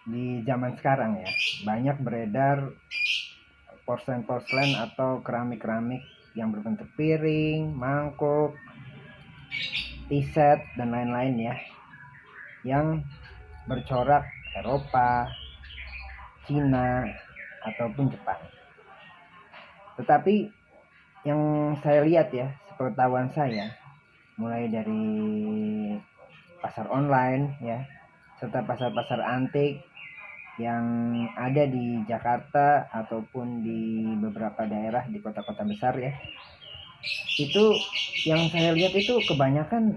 di zaman sekarang ya, banyak beredar porselen-porselen atau keramik-keramik yang berbentuk piring, mangkuk, tea set, dan lain-lain ya, yang bercorak Eropa, Cina, ataupun Jepang. Tetapi yang saya lihat ya, sepengetahuan saya, mulai dari pasar online ya, serta pasar-pasar antik yang ada di Jakarta ataupun di beberapa daerah di kota-kota besar ya, itu yang saya lihat itu kebanyakan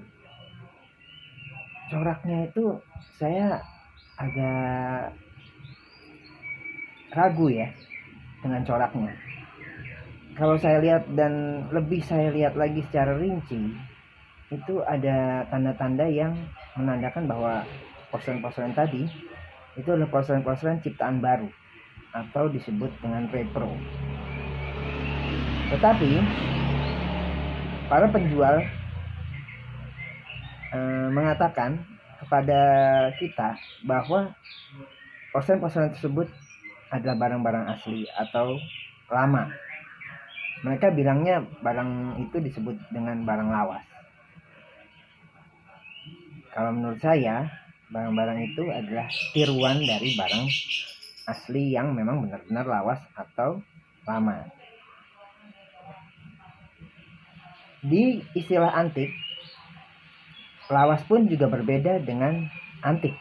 coraknya itu saya agak ragu ya dengan coraknya. Kalau saya lihat dan lebih saya lihat lagi secara rinci, itu ada tanda-tanda yang menandakan bahwa porselen-porselen tadi itu adalah porselen-porselen ciptaan baru atau disebut dengan repro. Tetapi para penjual mengatakan kepada kita bahwa porselen-porselen tersebut adalah barang-barang asli atau lama. Mereka bilangnya barang itu disebut dengan barang lawas. Kalau menurut saya, barang-barang itu adalah tiruan dari barang asli yang memang benar-benar lawas atau lama. Di istilah antik, lawas pun juga berbeda dengan antik.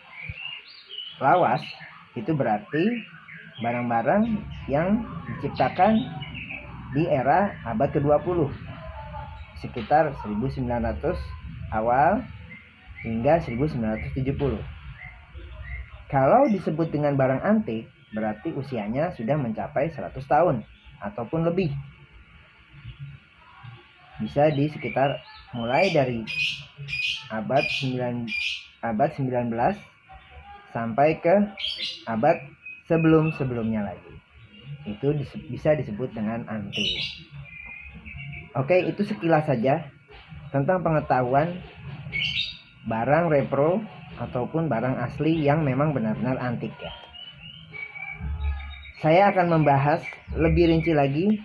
Lawas itu berarti barang-barang yang diciptakan di era abad ke-20, sekitar 1900 awal hingga 1970. Kalau disebut dengan barang antik, berarti usianya sudah mencapai 100 tahun ataupun lebih. Bisa di sekitar mulai dari abad 19 sampai ke abad sebelum-sebelumnya lagi. Itu bisa disebut dengan antik. Oke, itu sekilas saja tentang pengetahuan barang repro ataupun barang asli yang memang benar-benar antik ya. Saya akan membahas lebih rinci lagi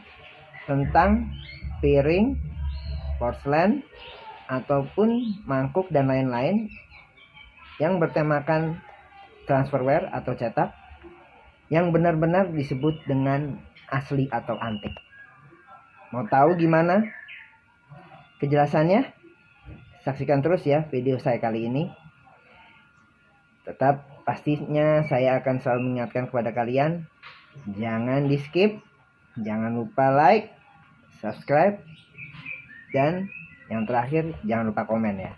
tentang piring, porselen, ataupun mangkuk dan lain-lain yang bertemakan transferware atau cetak yang benar-benar disebut dengan asli atau antik. Mau tahu gimana kejelasannya? Saksikan terus ya video saya kali ini. Tetap pastinya saya akan selalu mengingatkan kepada kalian, jangan di skip, jangan lupa like, subscribe, dan yang terakhir jangan lupa komen ya.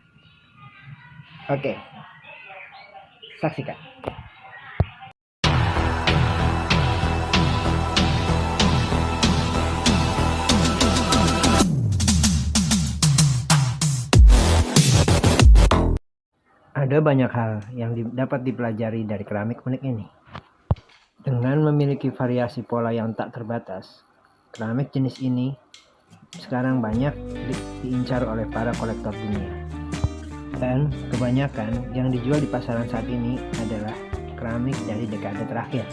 Oke, saksikan. Ada banyak hal yang dapat dipelajari dari keramik unik ini. Dengan memiliki variasi pola yang tak terbatas, keramik jenis ini sekarang banyak diincar oleh para kolektor dunia. Dan kebanyakan yang dijual di pasaran saat ini adalah keramik dari dekade terakhir.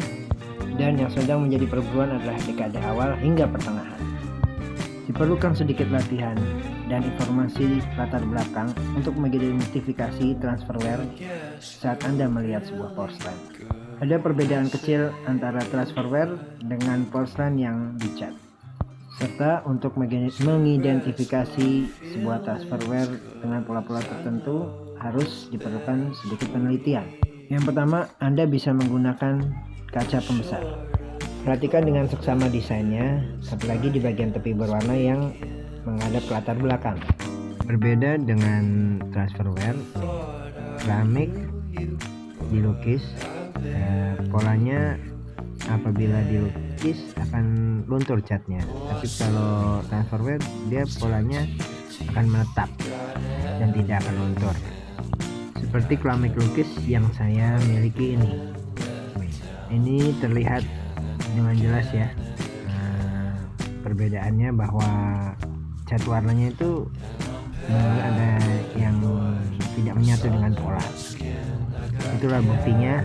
Dan yang sedang menjadi perburuan adalah dekade awal hingga pertengahan. Diperlukan sedikit latihan dan informasi latar belakang untuk mengidentifikasi transferware saat Anda melihat sebuah porselen. Ada perbedaan kecil antara transferware dengan porselen yang dicat. Serta untuk mengidentifikasi sebuah transferware dengan pola-pola tertentu harus diperlukan sedikit penelitian. Yang pertama, Anda bisa menggunakan kaca pembesar. Perhatikan dengan seksama desainnya, apalagi di bagian tepi berwarna yang menghadap ke latar belakang. Berbeda dengan transferware, keramik dilukis, polanya apabila dilukis akan luntur catnya. Tapi kalau transferware dia polanya akan menetap dan tidak akan luntur. Seperti keramik lukis yang saya miliki ini. Ini terlihat dengan jelas ya perbedaannya, bahwa cat warnanya itu ada yang tidak menyatu dengan pola. Itulah buktinya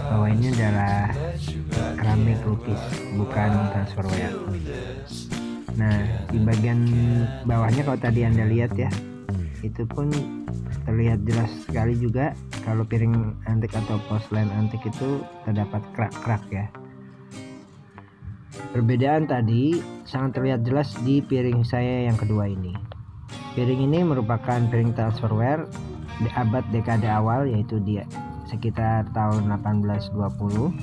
bahwa ini adalah keramik lukis, bukan transferware. Nah, di bagian bawahnya kalau tadi Anda lihat ya, itu pun terlihat jelas sekali juga kalau piring antik atau porselen antik itu terdapat krak-krak ya. Perbedaan tadi sangat terlihat jelas di piring saya yang kedua ini. Piring ini merupakan piring transferware di abad dekade awal, yaitu di sekitar tahun 1820.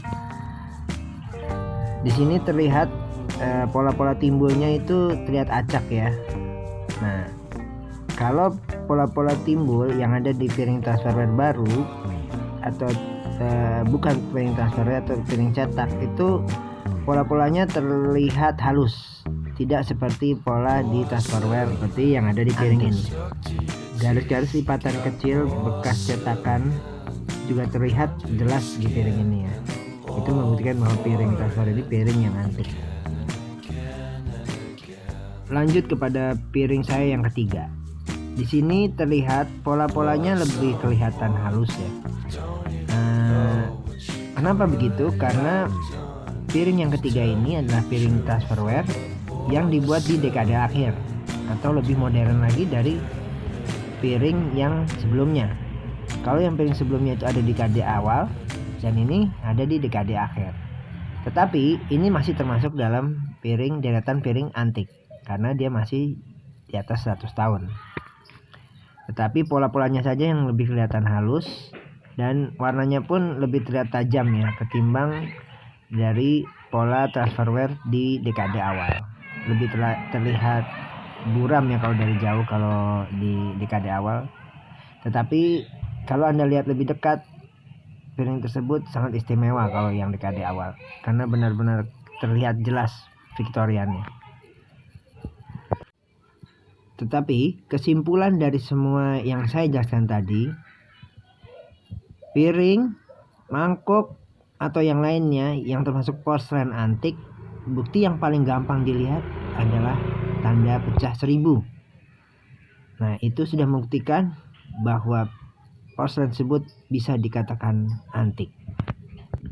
Di sini terlihat pola-pola timbulnya itu terlihat acak ya. Nah, kalau pola-pola timbul yang ada di piring transferware baru atau bukan piring transferware atau piring cetak, itu pola-polanya terlihat halus, tidak seperti pola di transferware seperti yang ada di piring ini. Garis-garis lipatan kecil bekas cetakan juga terlihat jelas di piring ini ya. Itu membuktikan bahwa piring transferware ini piring yang antik. Lanjut kepada piring saya yang ketiga. Di sini terlihat pola-polanya lebih kelihatan halus ya. Kenapa begitu? Karena piring yang ketiga ini adalah piring transferware yang dibuat di dekade akhir atau lebih modern lagi dari piring yang sebelumnya. Kalau yang piring sebelumnya itu ada di dekade awal dan ini ada di dekade akhir. Tetapi ini masih termasuk dalam piring deretan piring antik karena dia masih di atas 100 tahun. Tetapi pola-polanya saja yang lebih kelihatan halus dan warnanya pun lebih terlihat tajam ya ketimbang dari pola transferware di dekade awal. Lebih terlihat buram ya kalau dari jauh kalau di dekade awal. Tetapi kalau Anda lihat lebih dekat, piring tersebut sangat istimewa kalau yang dekade awal karena benar-benar terlihat jelas Victoriannya. Tetapi kesimpulan dari semua yang saya jelaskan tadi, piring, mangkuk, atau yang lainnya yang termasuk porselen antik, bukti yang paling gampang dilihat adalah tanda pecah 1000. Nah, itu sudah membuktikan bahwa porselen tersebut bisa dikatakan antik.